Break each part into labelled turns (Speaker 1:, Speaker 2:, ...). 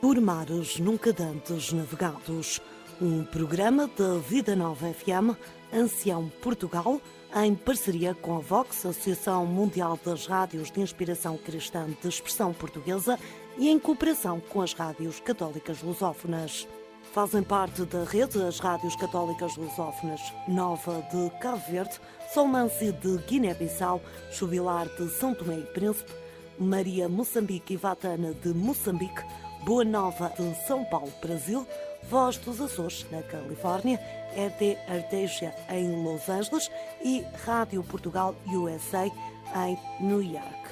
Speaker 1: Por mares nunca dantes navegados, um programa da Vida Nova FM, Ancião Portugal, em parceria com a Vox, Associação Mundial das Rádios de Inspiração Cristã de Expressão Portuguesa, e em cooperação com as rádios católicas lusófonas. Fazem parte da rede as rádios católicas lusófonas Nova de Cabo Verde, Solmâncio de Guiné-Bissau, Chuvilar de São Tomé e Príncipe, Maria Moçambique e Vatana de Moçambique, Boa Nova de São Paulo, Brasil, Voz dos Açores, na Califórnia, RT Artesia, em Los Angeles e Rádio Portugal USA, em New York.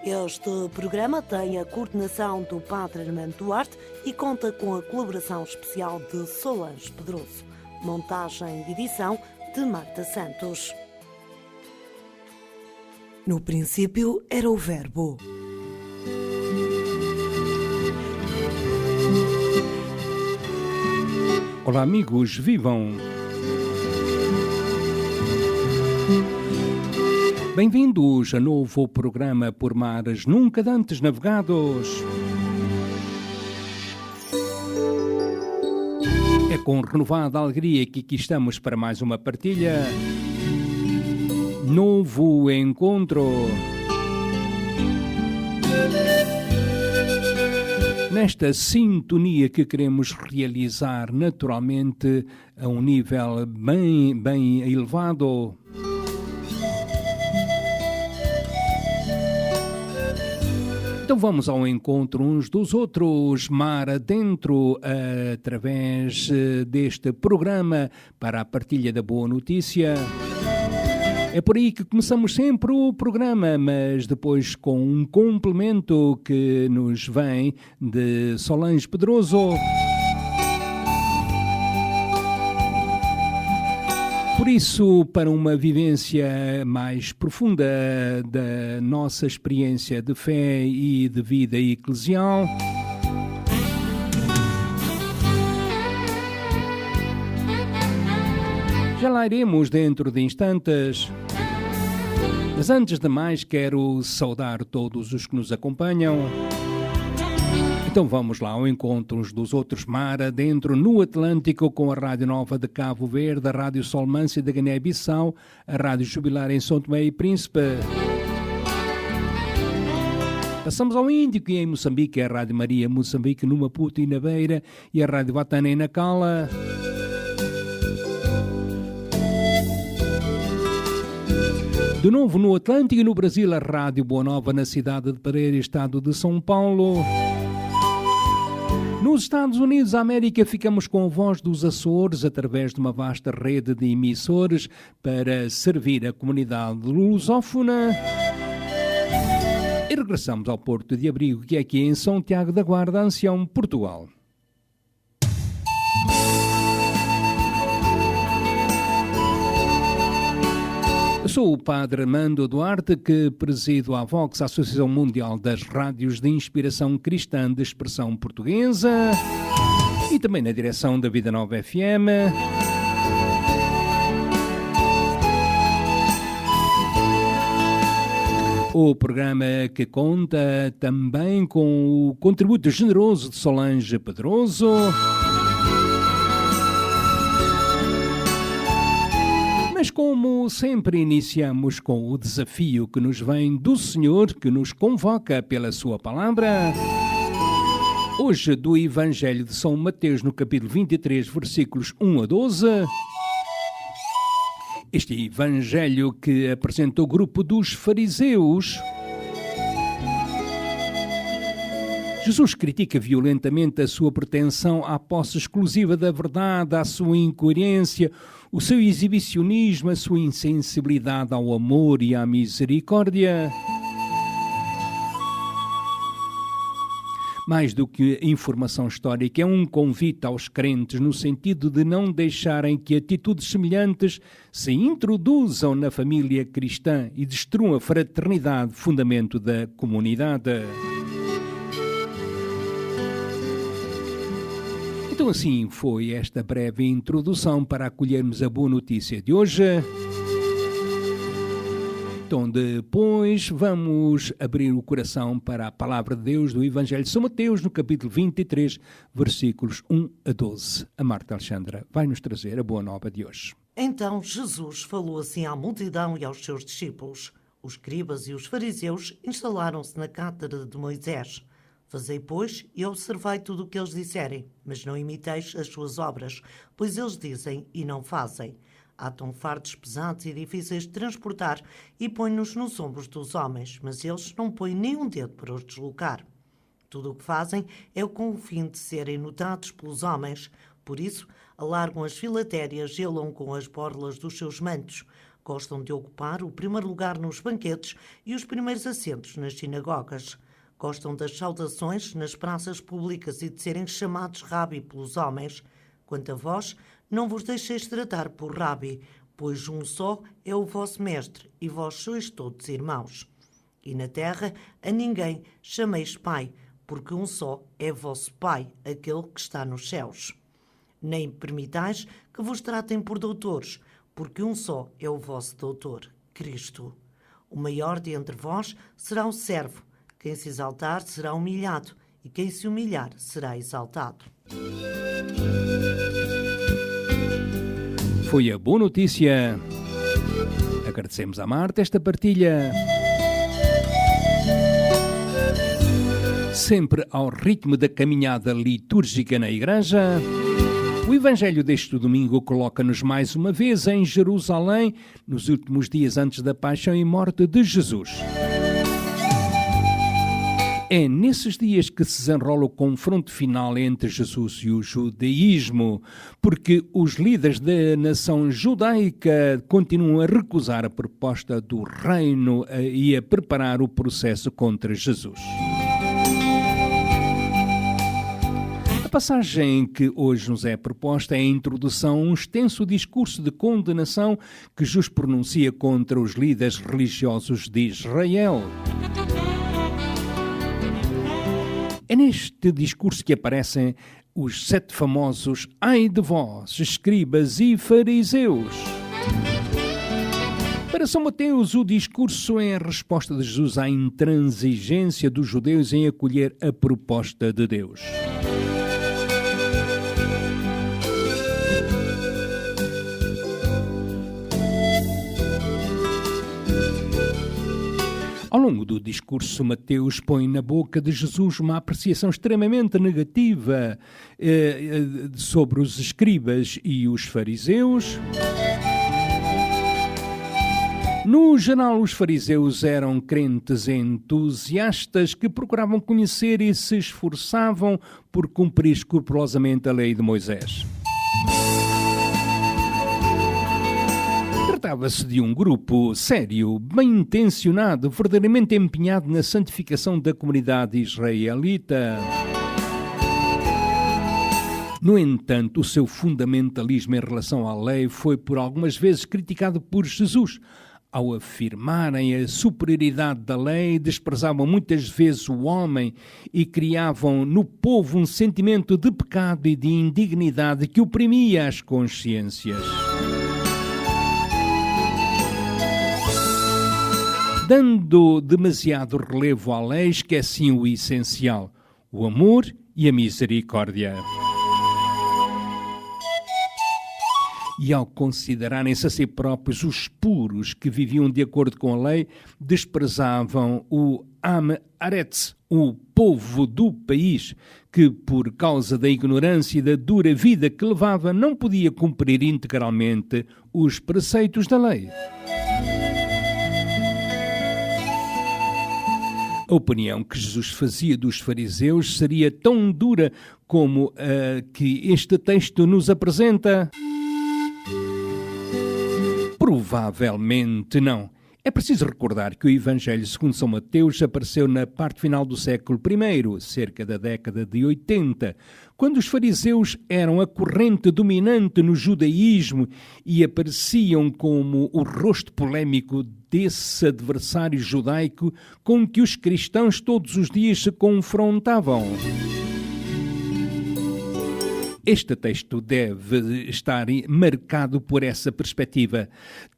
Speaker 1: Este programa tem a coordenação do Padre Armando Duarte e conta com a colaboração especial de Solange Pedroso. Montagem e edição de Marta Santos. No princípio era o Verbo.
Speaker 2: Olá amigos, vivam! Bem-vindos a novo programa Por Mares Nunca Dantes Navegados. É com renovada alegria que aqui estamos para mais uma partilha. Novo encontro. Nesta sintonia que queremos realizar naturalmente a um nível bem elevado. Então vamos ao encontro uns dos outros, mar adentro, através deste programa para a partilha da boa notícia. É por aí que começamos sempre o programa, mas depois com um complemento que nos vem de Solange Pedroso. Por isso, para uma vivência mais profunda da nossa experiência de fé e de vida eclesial, já lá iremos dentro de instantes. Mas antes de mais, quero saudar todos os que nos acompanham. Então vamos lá ao encontro uns dos outros mar adentro no Atlântico com a Rádio Nova de Cabo Verde, a Rádio Solmâncio de Guiné-Bissau, a Rádio Jubilar em São Tomé e Príncipe. Passamos ao Índico e em Moçambique, a Rádio Maria Moçambique no Maputo e na Beira e a Rádio Vatana em Nacala. De novo no Atlântico e no Brasil, a Rádio Boa Nova na cidade de Pereira, estado de São Paulo. Nos Estados Unidos da América ficamos com a Voz dos Açores através de uma vasta rede de emissores para servir a comunidade lusófona. E regressamos ao Porto de Abrigo, que é aqui em São Tiago da Guarda, Ancião, Portugal. Eu sou o Padre Armando Duarte, que presido a Vox, a Associação Mundial das Rádios de Inspiração Cristã de Expressão Portuguesa, e também na direção da Vida Nova FM. O programa que conta também com o contributo generoso de Solange Pedroso. Mas como sempre iniciamos com o desafio que nos vem do Senhor, que nos convoca pela sua palavra. Hoje do Evangelho de São Mateus, no capítulo 23, versículos 1 a 12. Este Evangelho que apresenta o grupo dos fariseus. Jesus critica violentamente a sua pretensão à posse exclusiva da verdade, a sua incoerência, o seu exibicionismo, a sua insensibilidade ao amor e à misericórdia. Mais do que informação histórica, é um convite aos crentes no sentido de não deixarem que atitudes semelhantes se introduzam na família cristã e destruam a fraternidade, fundamento da comunidade. Então assim foi esta breve introdução para acolhermos a boa notícia de hoje. Então, depois vamos abrir o coração para a palavra de Deus do Evangelho de São Mateus, no capítulo 23, versículos 1 a 12. A Marta Alexandra vai nos trazer a boa nova de hoje.
Speaker 1: Então Jesus falou assim à multidão e aos seus discípulos. Os escribas e os fariseus instalaram-se na cátedra de Moisés. Fazei, pois, e observai tudo o que eles disserem, mas não imiteis as suas obras, pois eles dizem e não fazem. Atam fardos pesados e difíceis de transportar e põem-nos nos ombros dos homens, mas eles não põem nem um dedo para os deslocar. Tudo o que fazem é com o fim de serem notados pelos homens. Por isso, alargam as filatérias, gelam com as borlas dos seus mantos. Gostam de ocupar o primeiro lugar nos banquetes e os primeiros assentos nas sinagogas. Gostam das saudações nas praças públicas e de serem chamados Rabi pelos homens. Quanto a vós, não vos deixeis tratar por Rabi, pois um só é o vosso mestre, e vós sois todos irmãos. E na terra a ninguém chameis Pai, porque um só é vosso Pai, aquele que está nos céus. Nem permitais que vos tratem por doutores, porque um só é o vosso doutor, Cristo. O maior de entre vós será o servo. Quem se exaltar será humilhado, e quem se humilhar será exaltado.
Speaker 2: Foi a boa notícia. Agradecemos à Marta esta partilha. Sempre ao ritmo da caminhada litúrgica na igreja. O Evangelho deste domingo coloca-nos mais uma vez em Jerusalém, nos últimos dias antes da paixão e morte de Jesus. É nesses dias que se desenrola o confronto final entre Jesus e o judaísmo, porque os líderes da nação judaica continuam a recusar a proposta do reino e a preparar o processo contra Jesus. A passagem que hoje nos é proposta é a introdução a um extenso discurso de condenação que Jesus pronuncia contra os líderes religiosos de Israel. É neste discurso que aparecem os 7 famosos "Ai de vós, escribas e fariseus". Para São Mateus, o discurso é a resposta de Jesus à intransigência dos judeus em acolher a proposta de Deus. Ao longo do discurso, Mateus põe na boca de Jesus uma apreciação extremamente negativa sobre os escribas e os fariseus. No geral, os fariseus eram crentes entusiastas que procuravam conhecer e se esforçavam por cumprir escrupulosamente a lei de Moisés. Tratava-se de um grupo sério, bem intencionado, verdadeiramente empenhado na santificação da comunidade israelita. No entanto, o seu fundamentalismo em relação à lei foi por algumas vezes criticado por Jesus. Ao afirmarem a superioridade da lei, desprezavam muitas vezes o homem e criavam no povo um sentimento de pecado e de indignidade que oprimia as consciências. Dando demasiado relevo à lei, esqueciam o essencial, o amor e a misericórdia. E ao considerarem-se a si próprios os puros que viviam de acordo com a lei, desprezavam o Am Haaretz, o povo do país, que por causa da ignorância e da dura vida que levava, não podia cumprir integralmente os preceitos da lei. A opinião que Jesus fazia dos fariseus seria tão dura como a que este texto nos apresenta? Provavelmente não. É preciso recordar que o Evangelho segundo São Mateus apareceu na parte final do século I, cerca da década de 80, quando os fariseus eram a corrente dominante no judaísmo e apareciam como o rosto polémico desse adversário judaico com que os cristãos todos os dias se confrontavam. Este texto deve estar marcado por essa perspectiva.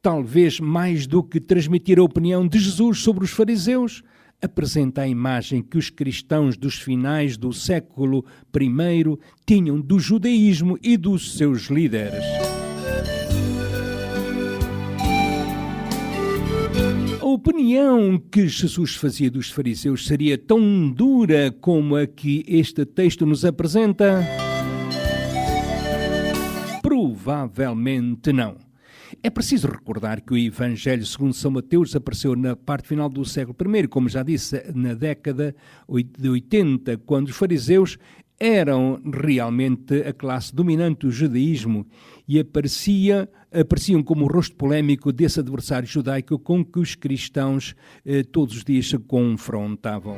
Speaker 2: Talvez mais do que transmitir a opinião de Jesus sobre os fariseus, apresenta a imagem que os cristãos dos finais do século I tinham do judaísmo e dos seus líderes. A opinião que Jesus fazia dos fariseus seria tão dura como a que este texto nos apresenta? Provavelmente não. É preciso recordar que o Evangelho segundo São Mateus apareceu na parte final do século I, como já disse, na década de 80, quando os fariseus eram realmente a classe dominante do judaísmo e apareciam como o rosto polémico desse adversário judaico com que os cristãos todos os dias se confrontavam.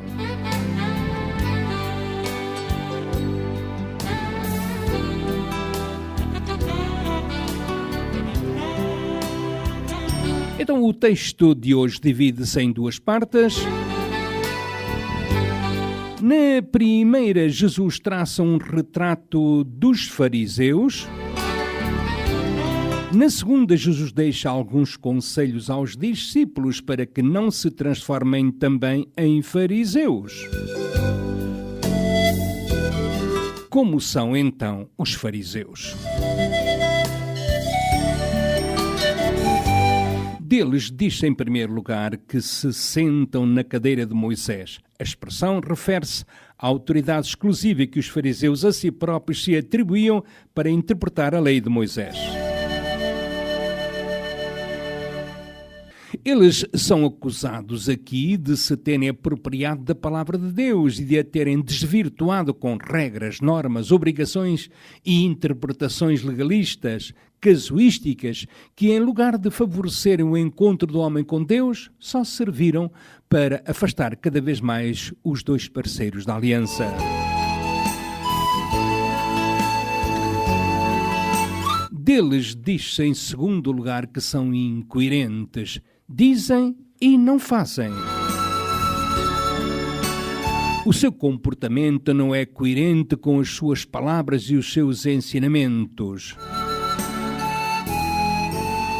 Speaker 2: Então o texto de hoje divide-se em duas partes. Na primeira, Jesus traça um retrato dos fariseus. Na segunda, Jesus deixa alguns conselhos aos discípulos para que não se transformem também em fariseus. Como são então os fariseus? Deles diz em primeiro lugar que se sentam na cadeira de Moisés. A expressão refere-se à autoridade exclusiva que os fariseus a si próprios se atribuíam para interpretar a lei de Moisés. Eles são acusados aqui de se terem apropriado da palavra de Deus e de a terem desvirtuado com regras, normas, obrigações e interpretações legalistas, casuísticas, que em lugar de favorecerem o encontro do homem com Deus, só serviram para afastar cada vez mais os dois parceiros da aliança. Deles diz-se em segundo lugar que são incoerentes. Dizem e não fazem. O seu comportamento não é coerente com as suas palavras e os seus ensinamentos.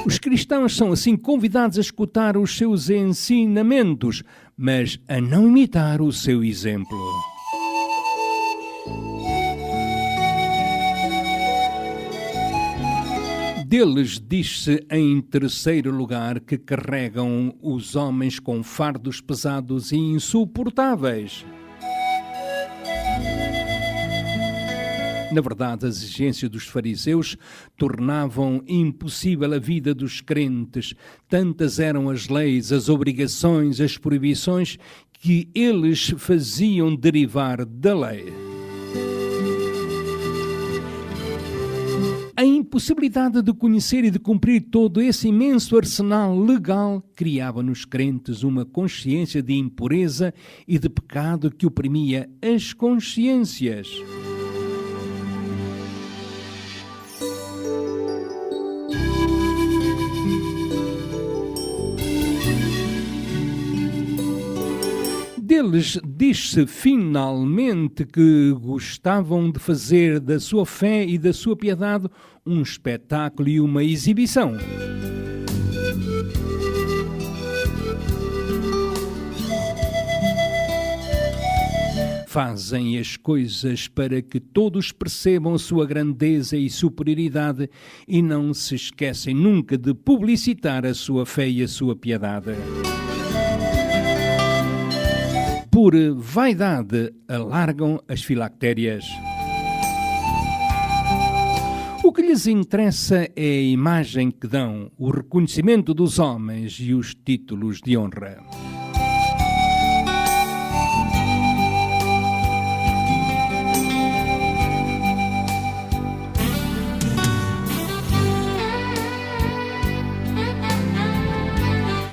Speaker 2: Os cristãos são assim convidados a escutar os seus ensinamentos, mas a não imitar o seu exemplo. Deles diz-se em terceiro lugar que carregam os homens com fardos pesados e insuportáveis. Na verdade, as exigências dos fariseus tornavam impossível a vida dos crentes. Tantas eram as leis, as obrigações, as proibições que eles faziam derivar da lei. A impossibilidade de conhecer e de cumprir todo esse imenso arsenal legal criava nos crentes uma consciência de impureza e de pecado que oprimia as consciências. Deles diz-se finalmente que gostavam de fazer da sua fé e da sua piedade um espetáculo e uma exibição. Fazem as coisas para que todos percebam a sua grandeza e superioridade e não se esquecem nunca de publicitar a sua fé e a sua piedade. Por vaidade, alargam as filactérias. O que lhes interessa é a imagem que dão, o reconhecimento dos homens e os títulos de honra.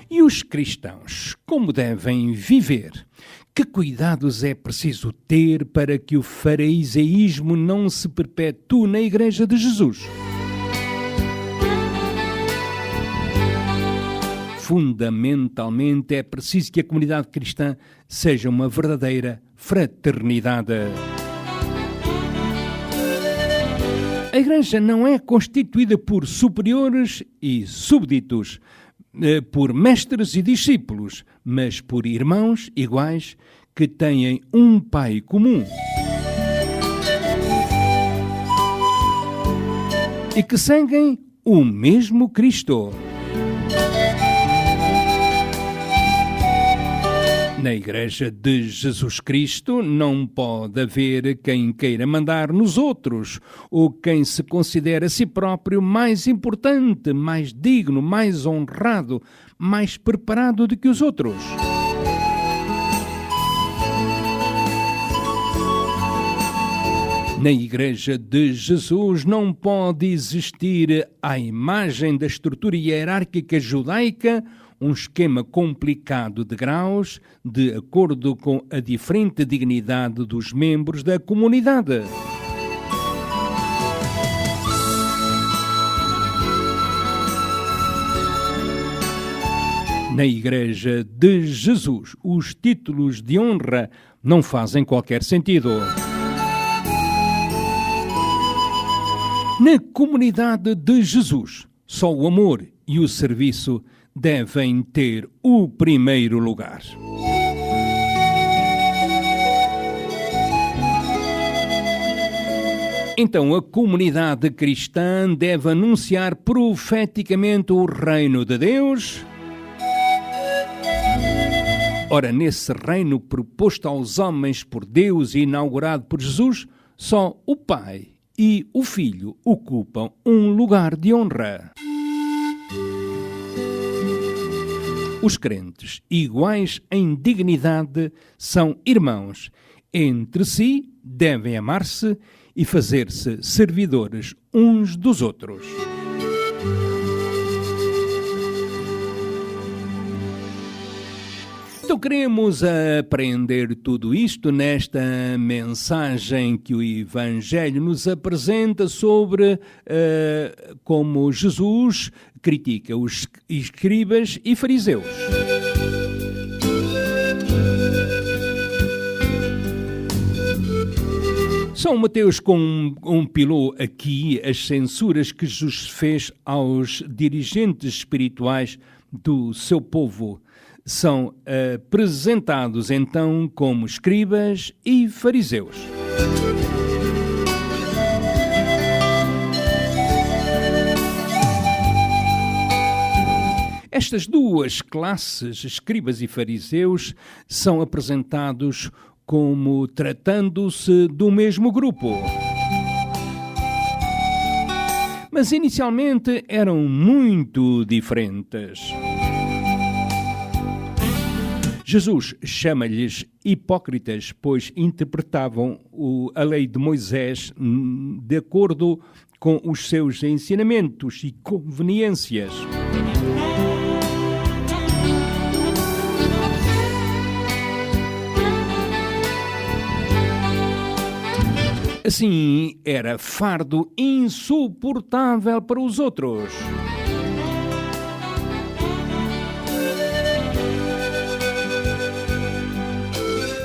Speaker 2: E os cristãos, como devem viver? Que cuidados é preciso ter para que o fariseísmo não se perpetue na Igreja de Jesus? Fundamentalmente é preciso que a comunidade cristã seja uma verdadeira fraternidade. A Igreja não é constituída por superiores e súbditos, por mestres e discípulos, mas por irmãos iguais que têm um Pai comum e que seguem o mesmo Cristo. Na Igreja de Jesus Cristo não pode haver quem queira mandar nos outros ou quem se considere a si próprio mais importante, mais digno, mais honrado, mais preparado do que os outros. Na Igreja de Jesus não pode existir, à imagem da estrutura hierárquica judaica, um esquema complicado de graus, de acordo com a diferente dignidade dos membros da comunidade. Na Igreja de Jesus, os títulos de honra não fazem qualquer sentido. Na comunidade de Jesus, só o amor e o serviço devem ter o primeiro lugar. Então, a comunidade cristã deve anunciar profeticamente o reino de Deus. Ora, nesse reino proposto aos homens por Deus e inaugurado por Jesus, só o Pai e o Filho ocupam um lugar de honra. Os crentes, iguais em dignidade, são irmãos. Entre si, devem amar-se e fazer-se servidores uns dos outros. Então queremos aprender tudo isto nesta mensagem que o Evangelho nos apresenta sobre como Jesus critica os escribas e fariseus. São Mateus compilou aqui as censuras que Jesus fez aos dirigentes espirituais do seu povo. São apresentados então como escribas e fariseus. Estas duas classes, escribas e fariseus, são apresentados como tratando-se do mesmo grupo. Mas inicialmente eram muito diferentes. Jesus chama-lhes hipócritas, pois interpretavam a lei de Moisés de acordo com os seus ensinamentos e conveniências. Assim, era fardo insuportável para os outros.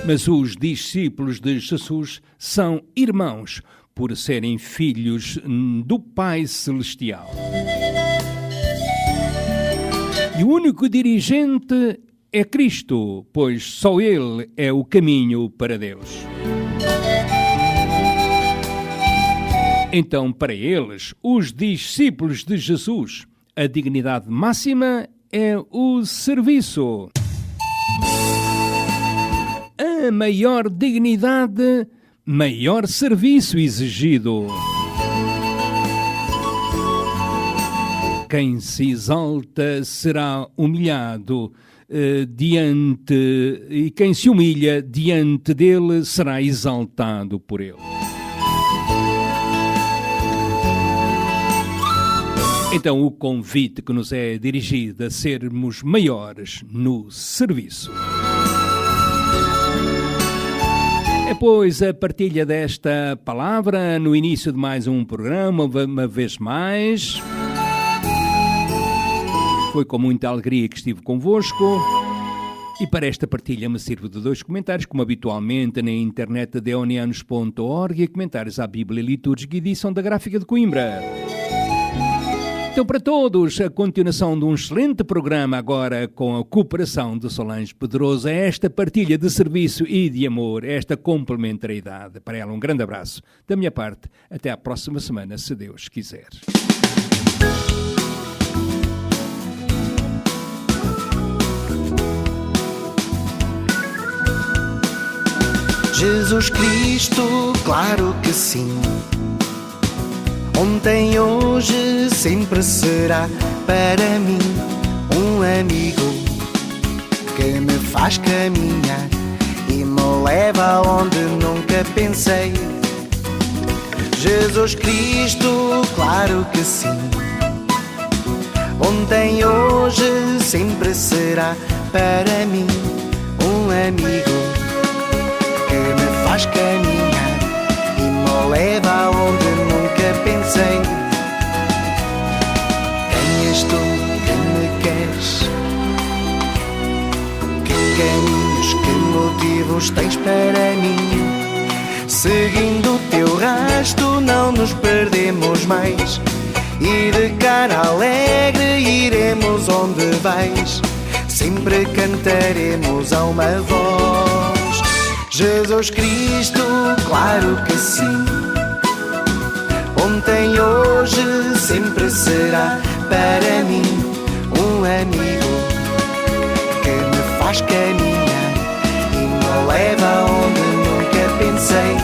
Speaker 2: Mas os discípulos de Jesus são irmãos por serem filhos do Pai Celestial. E o único dirigente é Cristo, pois só Ele é o caminho para Deus. Então, para eles, os discípulos de Jesus, a dignidade máxima é o serviço. A maior dignidade, maior serviço exigido. Quem se exalta será humilhado e quem se humilha diante dele será exaltado por ele. Então, o convite que nos é dirigido a sermos maiores no serviço. É, pois, a partilha desta palavra no início de mais um programa, uma vez mais. Foi com muita alegria que estive convosco E para esta partilha me sirvo de 2 comentários, como habitualmente na internet de deonianos.org, e comentários à Bíblia Litúrgica, edição da Gráfica de Coimbra. Então, para todos, a continuação de um excelente programa, agora com a cooperação de Solange Pedroso, a esta partilha de serviço e de amor, esta complementariedade. Para ela, um grande abraço. Da minha parte, até à próxima semana, se Deus quiser.
Speaker 3: Jesus Cristo, claro que sim. Ontem, hoje, sempre será para mim um amigo que me faz caminhar e me leva aonde nunca pensei. Jesus Cristo, claro que sim. Ontem, hoje, sempre será para mim um amigo que me faz caminhar e me leva aonde nunca pensei. Quem és tu que me queres? Que caminhos, que motivos tens para mim? Seguindo o teu rasto não nos perdemos mais, e de cara alegre iremos onde vais. Sempre cantaremos a uma voz. Jesus Cristo, claro que sim. Ontem, hoje, sempre será para mim um amigo que me faz caminhar e me leva aonde nunca pensei.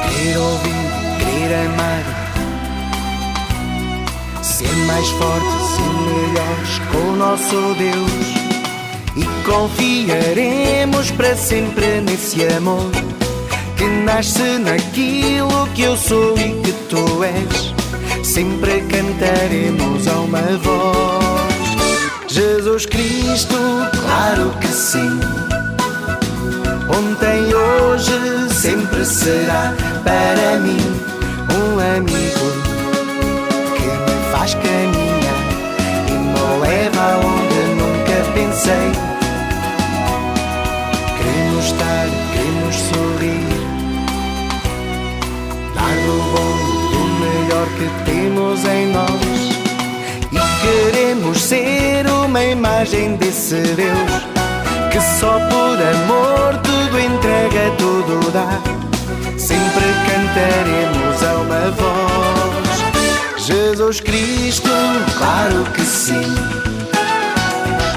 Speaker 3: Querer ouvir, querer amar, ser mais fortes e melhores com o nosso Deus. E confiaremos para sempre nesse amor que nasce naquilo que eu sou e que tu és. Sempre cantaremos a uma voz. Jesus Cristo, claro que sim. Ontem, hoje, sempre será para mim um amigo que me faz caminhar e me leva aonde nunca pensei. Queremos estar, queremos sorrir, dar do bom, do melhor que temos em nós. E queremos ser uma imagem desse Deus que só por amor tudo entrega, tudo dá. Sempre cantaremos a uma voz. Jesus Cristo, claro que sim.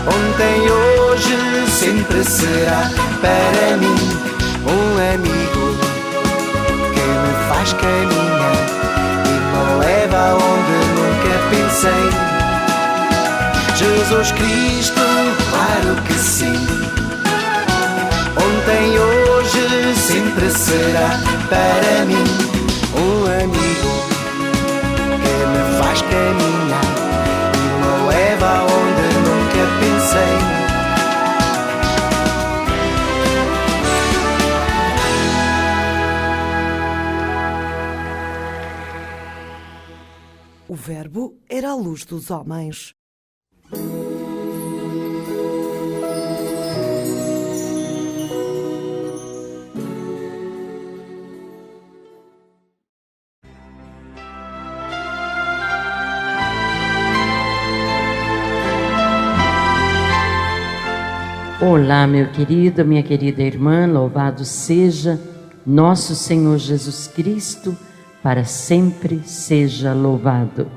Speaker 3: Ontem, hoje, sempre será para mim um amigo que me faz caminhar e me leva aonde nunca pensei. Jesus Cristo, claro que sim. Ontem, hoje, sempre será para mim um amigo que me faz caminhar e me leva aonde nunca pensei.
Speaker 1: O Verbo era a luz dos homens.
Speaker 4: Olá, meu querido, minha querida irmã, louvado seja nosso Senhor Jesus Cristo, para sempre seja louvado.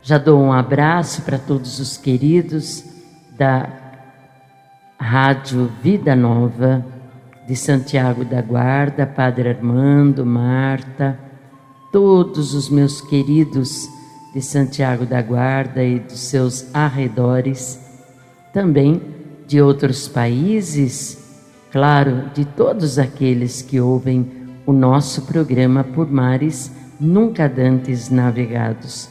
Speaker 4: Já dou um abraço para todos os queridos da Rádio Vida Nova, de Santiago da Guarda, Padre Armando, Marta, todos os meus queridos de Santiago da Guarda e dos seus arredores, também de outros países, claro, de todos aqueles que ouvem o nosso programa por mares nunca dantes navegados.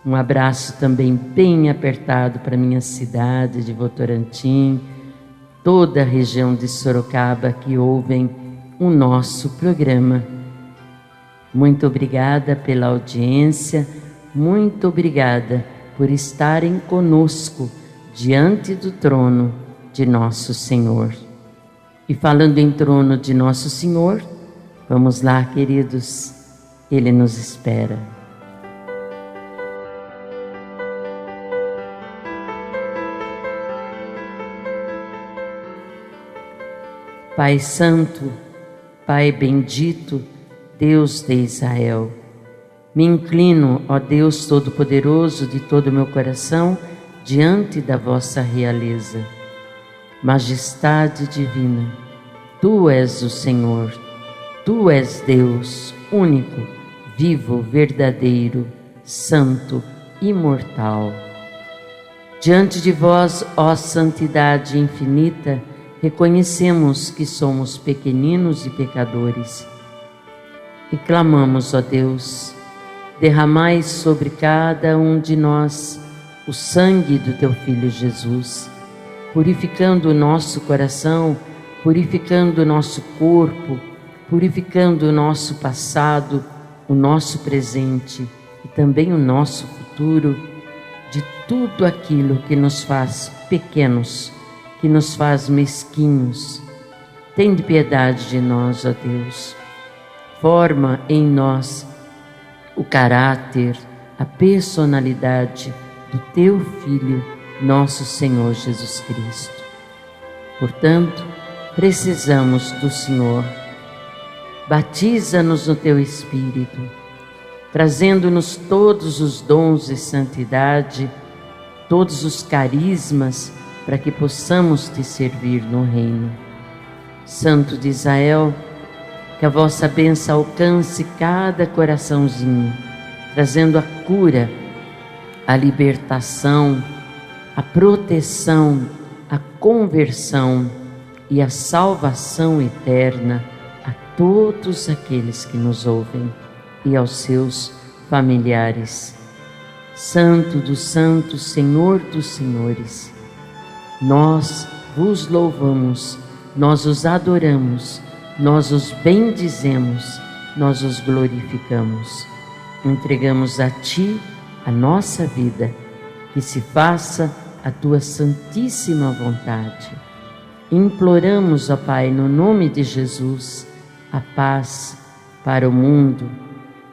Speaker 4: Um abraço também bem apertado para minha cidade de Votorantim, toda a região de Sorocaba que ouvem o nosso programa. Muito obrigada pela audiência, muito obrigada por estarem conosco diante do trono de nosso Senhor. E falando em trono de nosso Senhor, vamos lá, queridos, Ele nos espera. Pai Santo, Pai bendito, Deus de Israel, me inclino, ó Deus Todo-Poderoso, de todo o meu coração, diante da vossa realeza. Majestade divina, Tu és o Senhor, Tu és Deus, único, vivo, verdadeiro, santo, imortal. Diante de vós, ó santidade infinita, reconhecemos que somos pequeninos e pecadores. E clamamos, ó Deus, derramai sobre cada um de nós o sangue do Teu Filho Jesus, purificando o nosso coração, purificando o nosso corpo, purificando o nosso passado, o nosso presente e também o nosso futuro, de tudo aquilo que nos faz pequenos, que nos faz mesquinhos. Tende piedade de nós, ó Deus. Forma em nós o caráter, a personalidade do Teu Filho, nosso Senhor Jesus Cristo. Portanto, precisamos do Senhor. Batiza-nos no Teu Espírito, trazendo-nos todos os dons de santidade, todos os carismas, para que possamos Te servir no reino. Santo de Israel, que a vossa bênção alcance cada coraçãozinho, trazendo a cura, a libertação, a proteção, a conversão e a salvação eterna a todos aqueles que nos ouvem e aos seus familiares. Santo dos santos, Senhor dos senhores, nós vos louvamos, nós os adoramos, nós os bendizemos, nós os glorificamos. Entregamos a Ti a nossa vida, que se faça a Tua santíssima vontade. Imploramos, ó Pai, no nome de Jesus, a paz para o mundo,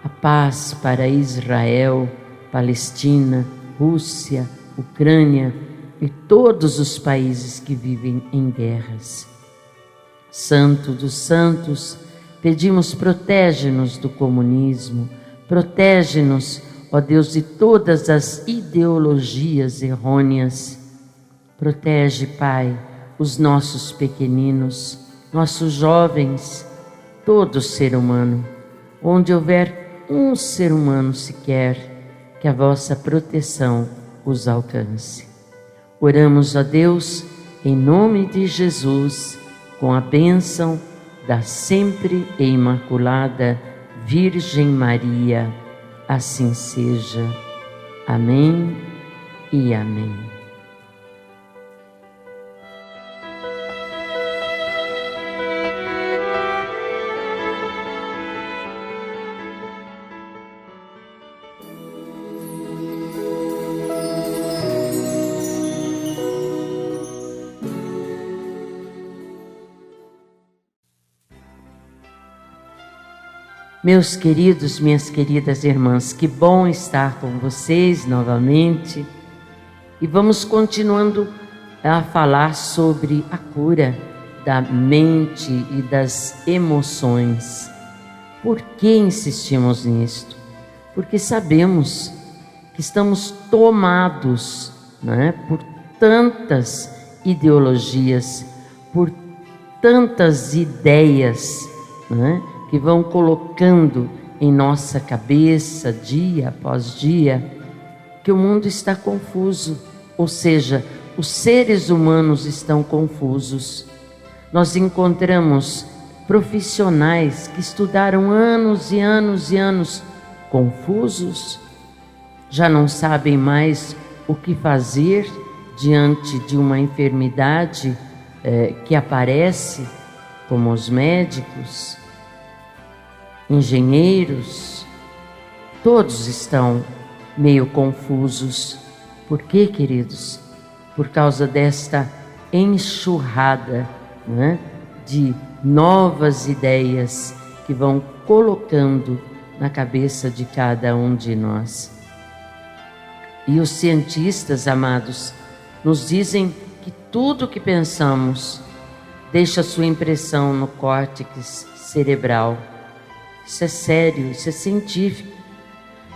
Speaker 4: a paz para Israel, Palestina, Rússia, Ucrânia e todos os países que vivem em guerras. Santo dos santos, pedimos, protege-nos do comunismo, protege-nos, ó Deus, de todas as ideologias errôneas. Protege, Pai, os nossos pequeninos, nossos jovens, todo ser humano. Onde houver um ser humano sequer, que a vossa proteção os alcance. Oramos a Deus em nome de Jesus, com a bênção da sempre e imaculada Virgem Maria. Assim seja. Amém e amém. Meus queridos, minhas queridas irmãs, que bom estar com vocês novamente. E vamos continuando a falar sobre a cura da mente e das emoções. Por que insistimos nisto? Porque sabemos que estamos tomados, por tantas ideologias, por tantas ideias, que vão colocando em nossa cabeça, dia após dia, que o mundo está confuso, ou seja, os seres humanos estão confusos. Nós encontramos profissionais que estudaram anos e anos e anos, confusos, já não sabem mais o que fazer diante de uma enfermidade que aparece, como os médicos, engenheiros, todos estão meio confusos. Por quê, queridos? por causa desta enxurrada, né, de novas ideias que vão colocando na cabeça de cada um de nós. E os cientistas, amados, nos dizem que tudo que pensamos deixa sua impressão no córtex cerebral. Isso é sério, isso é científico.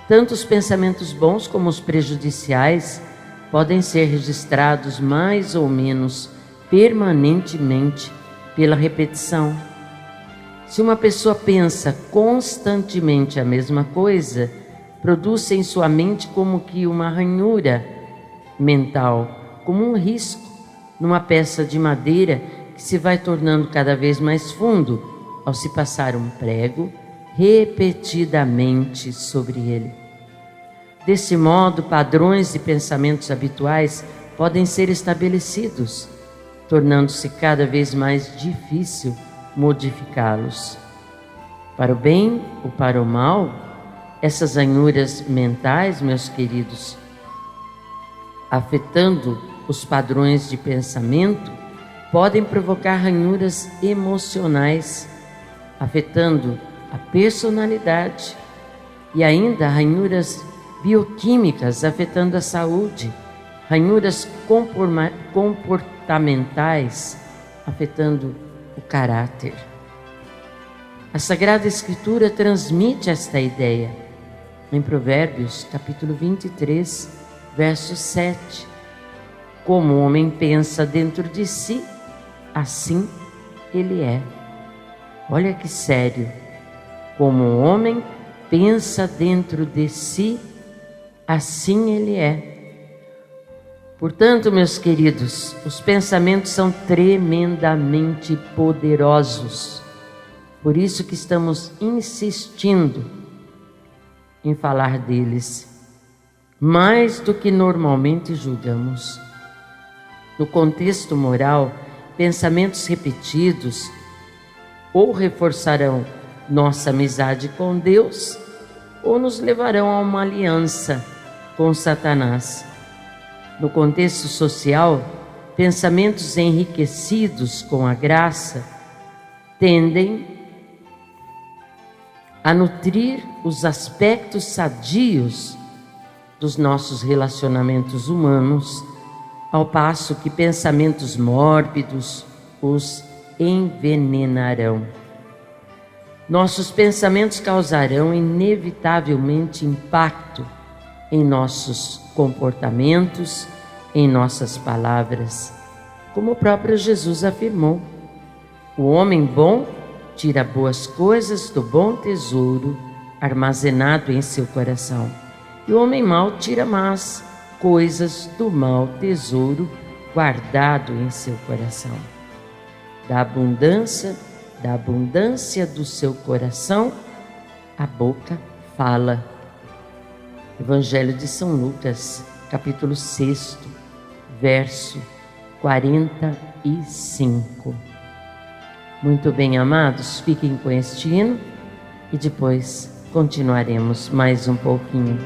Speaker 4: Tanto os pensamentos bons como os prejudiciais podem ser registrados mais ou menos permanentemente pela repetição. Se uma pessoa pensa constantemente a mesma coisa, produz em sua mente como que uma ranhura mental, como um risco numa peça de madeira que se vai tornando cada vez mais fundo ao se passar um prego repetidamente sobre ele. Desse modo, padrões de pensamentos habituais podem ser estabelecidos, tornando-se cada vez mais difícil modificá-los. Para o bem ou para o mal, essas ranhuras mentais, meus queridos, afetando os padrões de pensamento, podem provocar ranhuras emocionais, afetando a personalidade, e ainda ranhuras bioquímicas afetando a saúde, ranhuras comportamentais afetando o caráter. A Sagrada Escritura transmite esta ideia em Provérbios, capítulo 23, verso 7. Como o homem pensa dentro de si, assim ele é. Olha que sério. Como o homem pensa dentro de si, assim ele é. Portanto, meus queridos, os pensamentos são tremendamente poderosos. Por isso que estamos insistindo em falar deles, mais do que normalmente julgamos. No contexto moral, pensamentos repetidos ou reforçarão nossa amizade com Deus ou nos levarão a uma aliança com Satanás. No contexto social, pensamentos enriquecidos com a graça tendem a nutrir os aspectos sadios dos nossos relacionamentos humanos, ao passo que pensamentos mórbidos os envenenarão. Nossos pensamentos causarão inevitavelmente impacto em nossos comportamentos, em nossas palavras, como o próprio Jesus afirmou. O homem bom tira boas coisas do bom tesouro armazenado em seu coração, e o homem mau tira más coisas do mau tesouro guardado em seu coração. Da abundância do seu coração, a boca fala. Evangelho de São Lucas, capítulo 6, verso 45. Muito bem, amados, fiquem com este hino e depois continuaremos mais um pouquinho.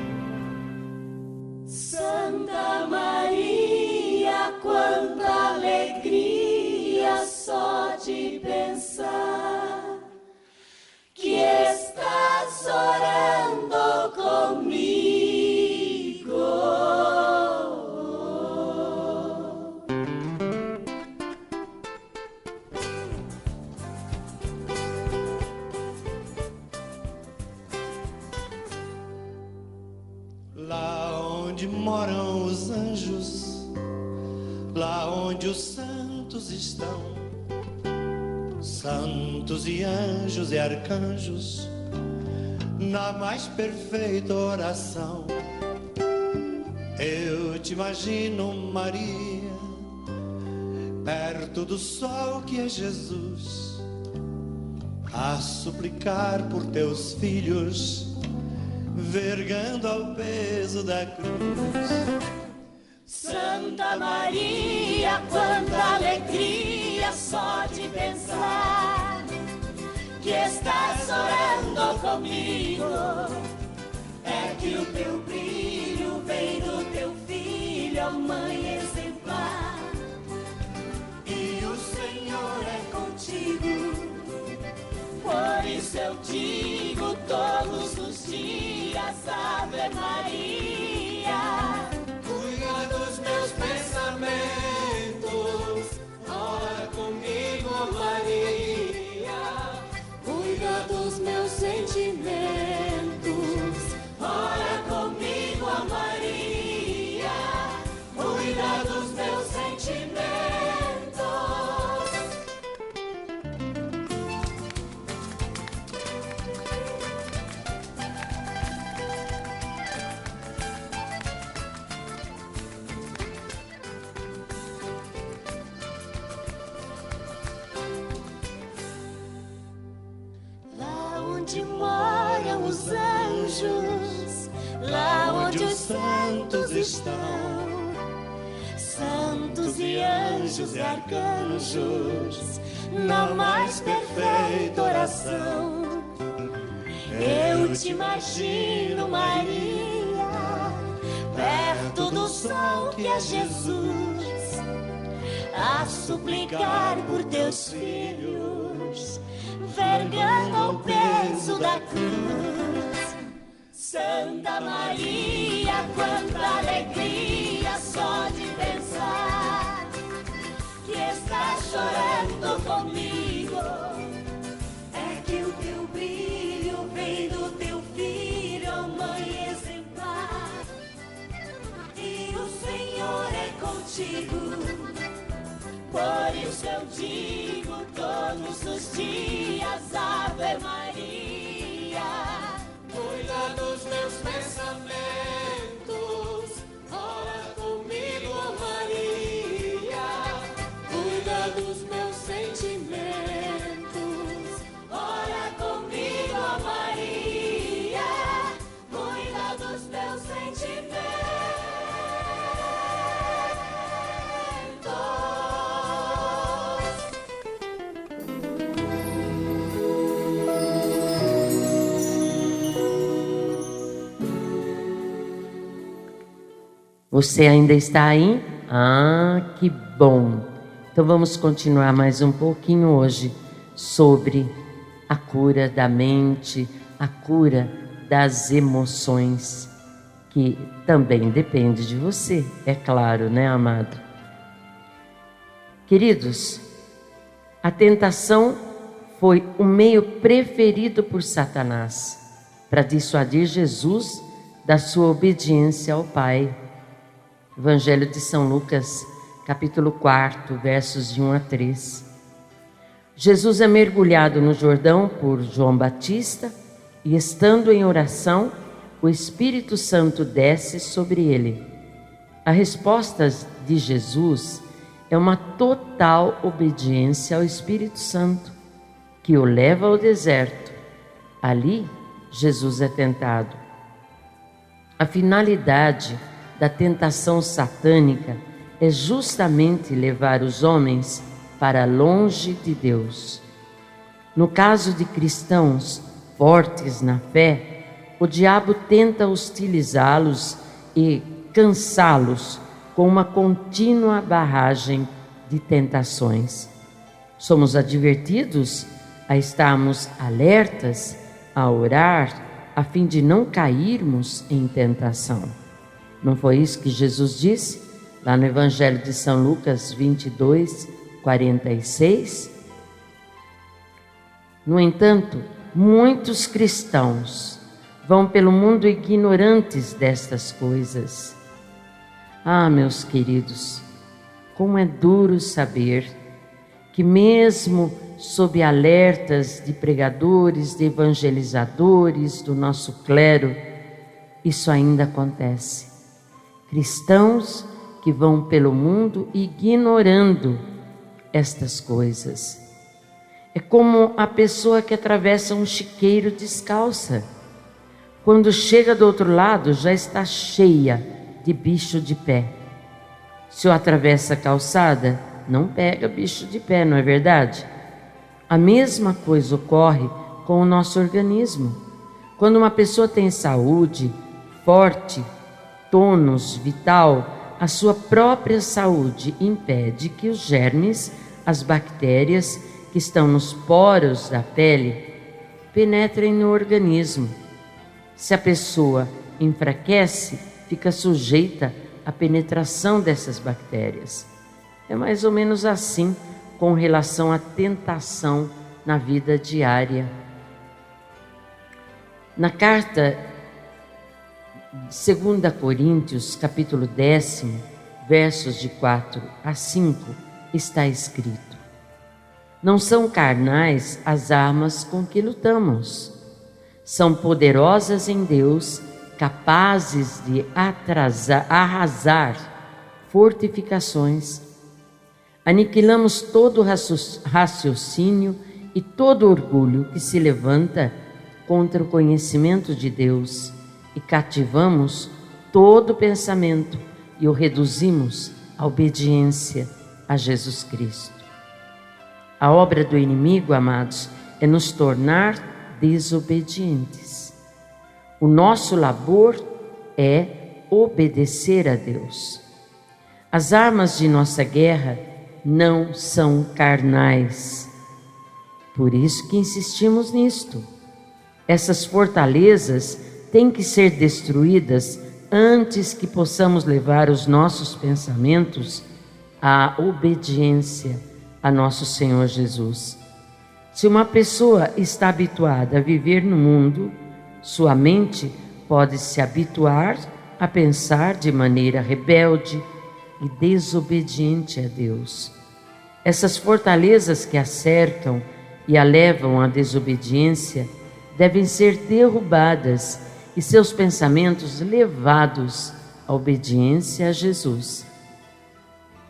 Speaker 5: Santa Maria, quanta alegria só de pensar que estás orando comigo.
Speaker 3: Lá onde moram os anjos, lá onde os santos estão, santos e anjos e arcanjos, na mais perfeita oração. Eu te imagino, Maria, perto do sol que é Jesus, a suplicar por teus filhos, vergando ao peso da cruz.
Speaker 5: Santa Maria, quanta alegria só de pensar que estás orando comigo. É que o teu brilho vem do teu filho, ó Mãe exemplar. contigo. Por isso eu digo todos os dias, Ave Maria.
Speaker 3: Cuida dos meus pensamentos, ora comigo, Maria.
Speaker 5: Cuida dos meus sentimentos, ora comigo, Maria. Cuida dos meus sentimentos. Lá onde moram os anjos, lá onde os santos estão, santos e anjos e arcanjos, na mais perfeita oração. Eu te imagino, Maria, perto do sol que é Jesus, a suplicar por teus filhos, vergando o peso da cruz. Santa Maria, quanta alegria só de pensar que estás chorando comigo. É que o teu brilho vem do teu filho, mãe exemplar, e o Senhor é contigo. Por isso eu digo todos os dias, Ave Maria.
Speaker 3: Cuida dos meus pensamentos, ora comigo, Maria.
Speaker 5: Cuida dos meus sentimentos, ora comigo, Maria. Cuida dos meus sentimentos.
Speaker 4: Você ainda está aí? Ah, que bom! Então vamos continuar mais um pouquinho hoje sobre a cura da mente, a cura das emoções, que também depende de você, é claro, né, amado? Queridos, a tentação foi o meio preferido por Satanás para dissuadir Jesus da sua obediência ao Pai. Evangelho de São Lucas, capítulo 4, versos de 1 a 3. Jesus é mergulhado no Jordão por João Batista e, estando em oração, o Espírito Santo desce sobre ele. A resposta de Jesus é uma total obediência ao Espírito Santo, que o leva ao deserto. Ali, Jesus é tentado. A finalidade da tentação satânica é justamente levar os homens para longe de Deus. No caso de cristãos fortes na fé, o diabo tenta hostilizá-los e cansá-los com uma contínua barragem de tentações. Somos advertidos a estarmos alertas, a orar, a fim de não cairmos em tentação. Não foi isso que Jesus disse lá no Evangelho de São Lucas 22, 46? No entanto, muitos cristãos vão pelo mundo ignorantes destas coisas. Ah, meus queridos, como é duro saber que mesmo sob alertas de pregadores, de evangelizadores, do nosso clero, isso ainda acontece. Cristãos que vão pelo mundo ignorando estas coisas. É como a pessoa que atravessa um chiqueiro descalça. Quando chega do outro lado, já está cheia de bicho de pé. Se eu atravessa a calçada, não pega bicho de pé, não é verdade? A mesma coisa ocorre com o nosso organismo. Quando uma pessoa tem saúde, forte, tônus vital, a sua própria saúde impede que os germes, as bactérias que estão nos poros da pele penetrem no organismo. Se a pessoa enfraquece, fica sujeita à penetração dessas bactérias. É mais ou menos assim com relação à tentação na vida diária. Na carta 2 Coríntios, capítulo 10, versos de 4 a 5, está escrito: não são carnais as armas com que lutamos, são poderosas em Deus, capazes de arrasar fortificações. Aniquilamos todo raciocínio e todo orgulho que se levanta contra o conhecimento de Deus e cativamos todo pensamento e o reduzimos à obediência a Jesus Cristo. A obra do inimigo, amados, é nos tornar desobedientes. O nosso labor é obedecer a Deus. As armas de nossa guerra não são carnais. Por isso que insistimos nisto. Essas fortalezas têm que ser destruídas antes que possamos levar os nossos pensamentos à obediência a nosso Senhor Jesus. Se uma pessoa está habituada a viver no mundo, sua mente pode se habituar a pensar de maneira rebelde e desobediente a Deus. Essas fortalezas que a cercam e a levam à desobediência devem ser derrubadas e seus pensamentos levados à obediência a Jesus.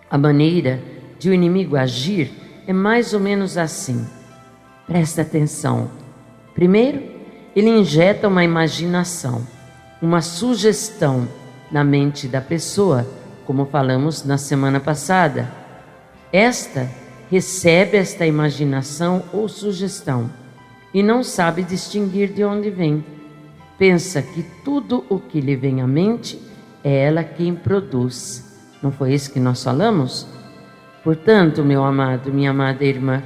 Speaker 4: A maneira de o inimigo agir é mais ou menos assim. Presta atenção. Primeiro, ele injeta uma imaginação, uma sugestão na mente da pessoa, como falamos na semana passada. Esta recebe esta imaginação ou sugestão e não sabe distinguir de onde vem. Pensa que tudo o que lhe vem à mente é ela quem produz. Não foi isso que nós falamos? Portanto, meu amado, minha amada irmã,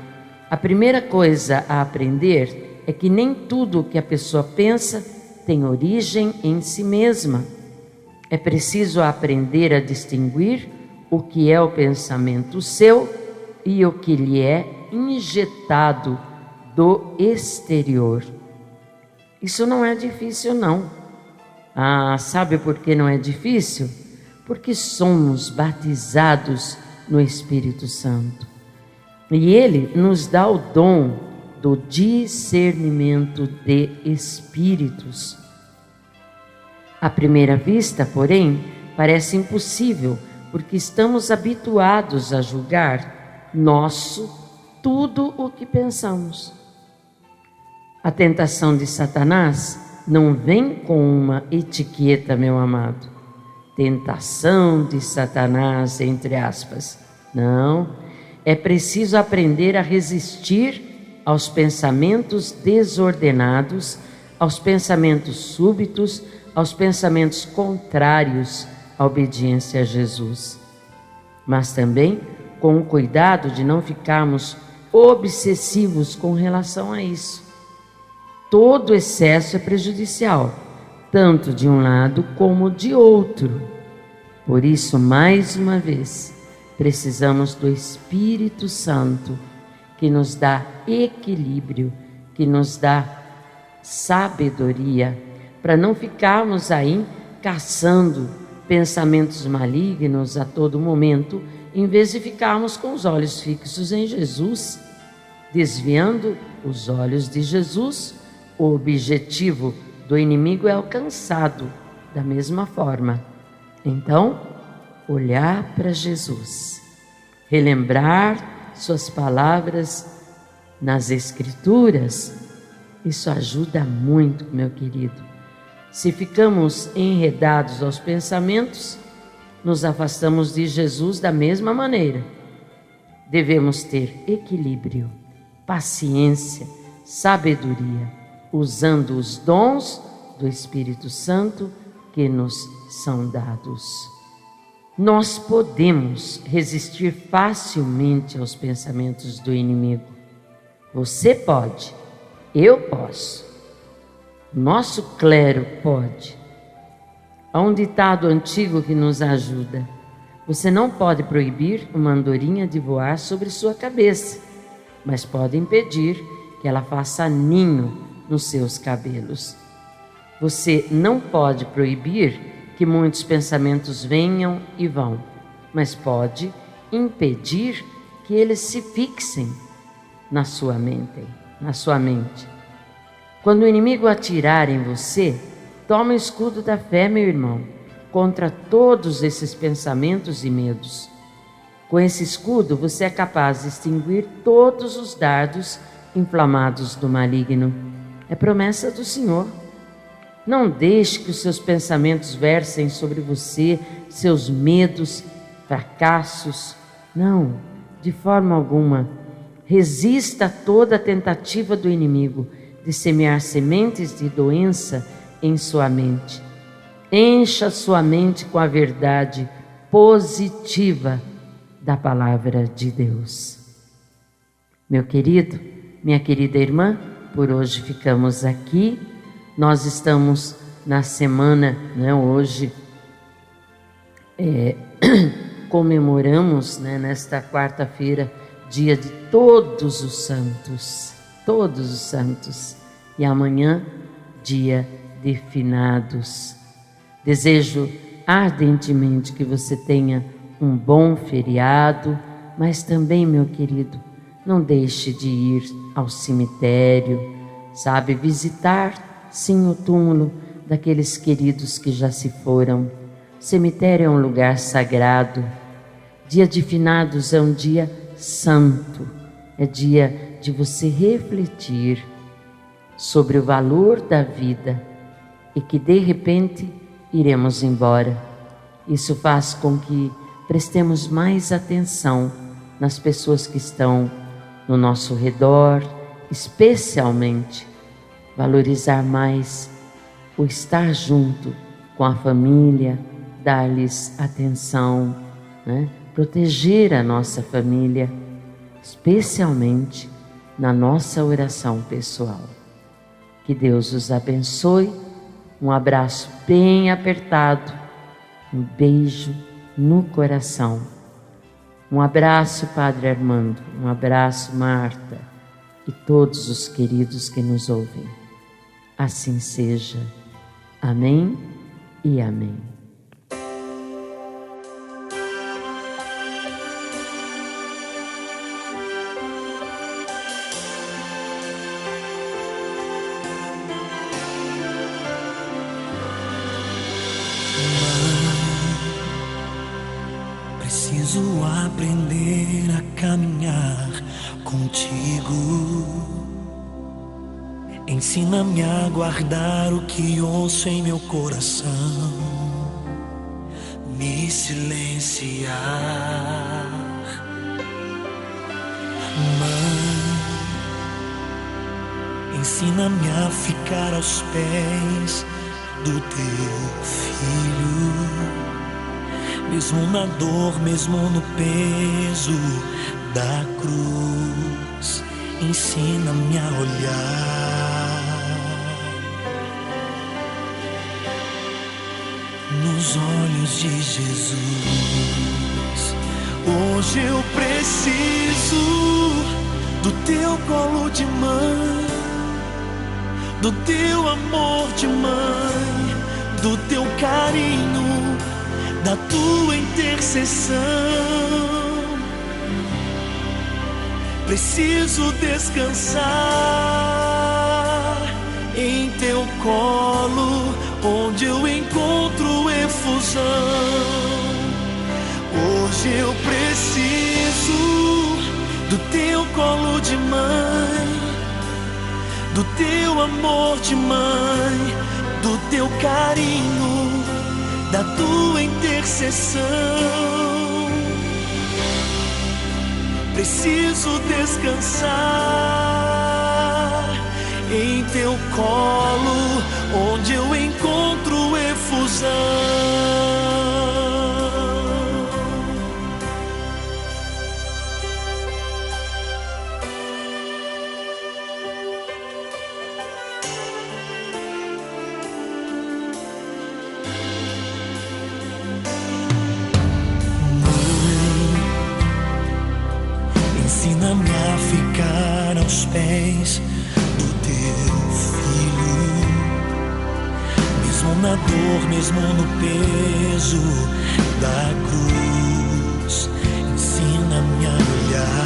Speaker 4: a primeira coisa a aprender é que nem tudo o que a pessoa pensa tem origem em si mesma. É preciso aprender a distinguir o que é o pensamento seu e o que lhe é injetado do exterior. Isso não é difícil, não. Sabe por que não é difícil? Porque somos batizados no Espírito Santo. E Ele nos dá o dom do discernimento de espíritos. À primeira vista, porém, parece impossível, porque estamos habituados a julgar nosso tudo o que pensamos. A tentação de Satanás não vem com uma etiqueta, meu amado. Tentação de Satanás, entre aspas. Não, é preciso aprender a resistir aos pensamentos desordenados, aos pensamentos súbitos, aos pensamentos contrários à obediência a Jesus. Mas também com o cuidado de não ficarmos obsessivos com relação a isso. Todo excesso é prejudicial, tanto de um lado como de outro. Por isso, mais uma vez, precisamos do Espírito Santo, que nos dá equilíbrio, que nos dá sabedoria, para não ficarmos aí caçando pensamentos malignos a todo momento, em vez de ficarmos com os olhos fixos em Jesus, desviando os olhos de Jesus. O objetivo do inimigo é alcançado da mesma forma. Então, olhar para Jesus, relembrar suas palavras nas Escrituras, isso ajuda muito, meu querido. Se ficamos enredados aos pensamentos, nos afastamos de Jesus da mesma maneira. Devemos ter equilíbrio, paciência, sabedoria, usando os dons do Espírito Santo que nos são dados. Nós podemos resistir facilmente aos pensamentos do inimigo. Você pode, eu posso, nosso clero pode. Há um ditado antigo que nos ajuda: você não pode proibir uma andorinha de voar sobre sua cabeça, mas pode impedir que ela faça ninho nos seus cabelos. Você não pode proibir que muitos pensamentos venham e vão, mas pode impedir que eles se fixem na sua mente. Quando o inimigo atirar em você, toma o escudo da fé, meu irmão, contra todos esses pensamentos e medos. Com esse escudo, você é capaz de extinguir todos os dardos inflamados do maligno. É promessa do Senhor. Não deixe que os seus pensamentos versem sobre você, seus medos, fracassos. Não, de forma alguma. Resista a toda tentativa do inimigo de semear sementes de doença em sua mente. Encha sua mente com a verdade positiva da palavra de Deus. Meu querido, minha querida irmã, por hoje ficamos aqui. Nós estamos na semana, hoje comemoramos, nesta quarta-feira, dia de todos os santos, e amanhã, dia de finados. Desejo ardentemente que você tenha um bom feriado, mas também, meu querido, não deixe de ir ao cemitério, visitar sim o túmulo daqueles queridos que já se foram. O cemitério é um lugar sagrado. Dia de finados é um dia santo, é dia de você refletir sobre o valor da vida e que de repente iremos embora. Isso faz com que prestemos mais atenção nas pessoas que estão no nosso redor, especialmente valorizar mais o estar junto com a família, dar-lhes atenção, proteger a nossa família, especialmente na nossa oração pessoal. Que Deus os abençoe. Um abraço bem apertado, um beijo no coração. Um abraço, Padre Armando, um abraço, Marta, e todos os queridos que nos ouvem. Assim seja. Amém e amém.
Speaker 3: Preciso aprender a caminhar contigo. Ensina-me a guardar o que ouço em meu coração, me silenciar. Mãe, ensina-me a ficar aos pés do teu filho, mesmo na dor, mesmo no peso da cruz. Ensina-me a olhar nos olhos de Jesus. Hoje eu preciso do teu colo de mãe, do teu amor de mãe, do teu carinho, da tua intercessão. Preciso descansar em teu colo, onde eu encontro efusão. Hoje eu preciso do teu colo de mãe, do teu amor de mãe, do teu carinho, da tua intercessão. Preciso descansar em teu colo, onde eu encontro efusão.
Speaker 6: na dor, mesmo no peso da cruz, ensina-me a olhar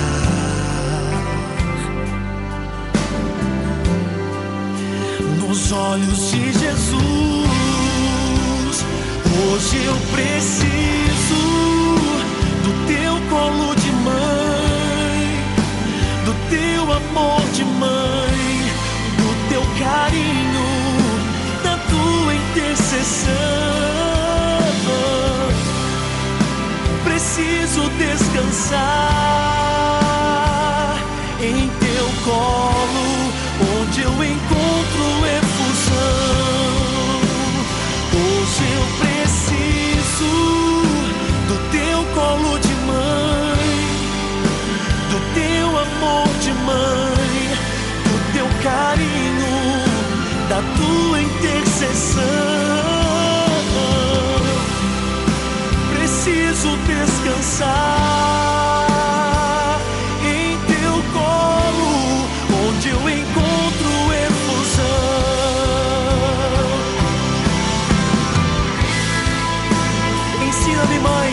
Speaker 6: nos olhos de Jesus. Hoje eu preciso do teu colo de mãe, do teu amor de mãe, do teu carinho, da tua intercessão. Preciso descansar em teu colo, onde eu encontro efusão. Hoje eu preciso do teu colo de mãe, do teu amor de mãe, do teu carinho, da tua intercessão. Preciso descansar em teu colo, onde eu encontro efusão. Ensina-me, mãe,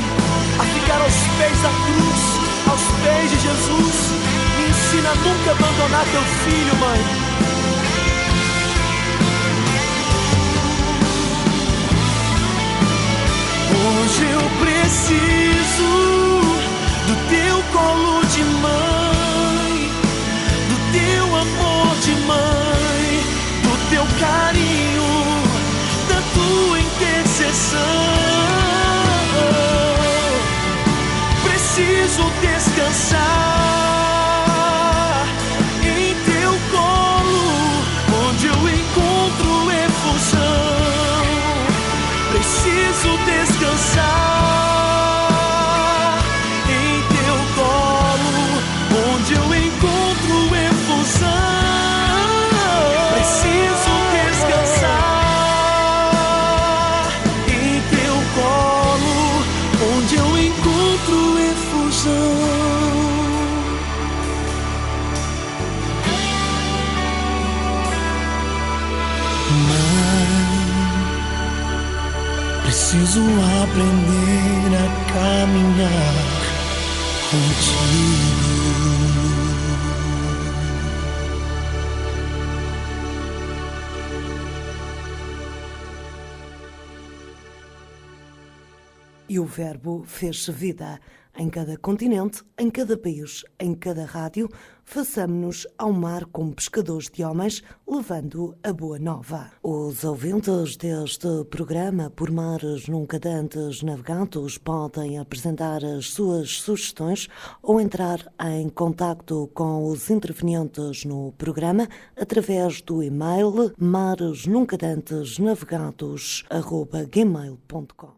Speaker 6: a ficar aos pés da cruz, aos pés de Jesus. Me ensina a nunca abandonar teu filho, mãe. Hoje eu preciso do teu colo de mãe, do teu amor de mãe, do teu carinho, da tua intercessão. Preciso descansar em teu colo, onde eu encontro efusão. Preciso descansar em teu colo, onde eu encontro efusão. Preciso descansar em teu colo, onde eu encontro efusão. Preciso aprender a caminhar contigo.
Speaker 1: E o Verbo fez-se vida. Em cada continente, em cada país, em cada rádio, façamo-nos ao mar como pescadores de homens, levando a boa nova. Os ouvintes deste programa, por mares nunca dantes navegados, podem apresentar as suas sugestões ou entrar em contacto com os intervenientes no programa através do e-mail maresnuncadantesnavegados@gmail.com.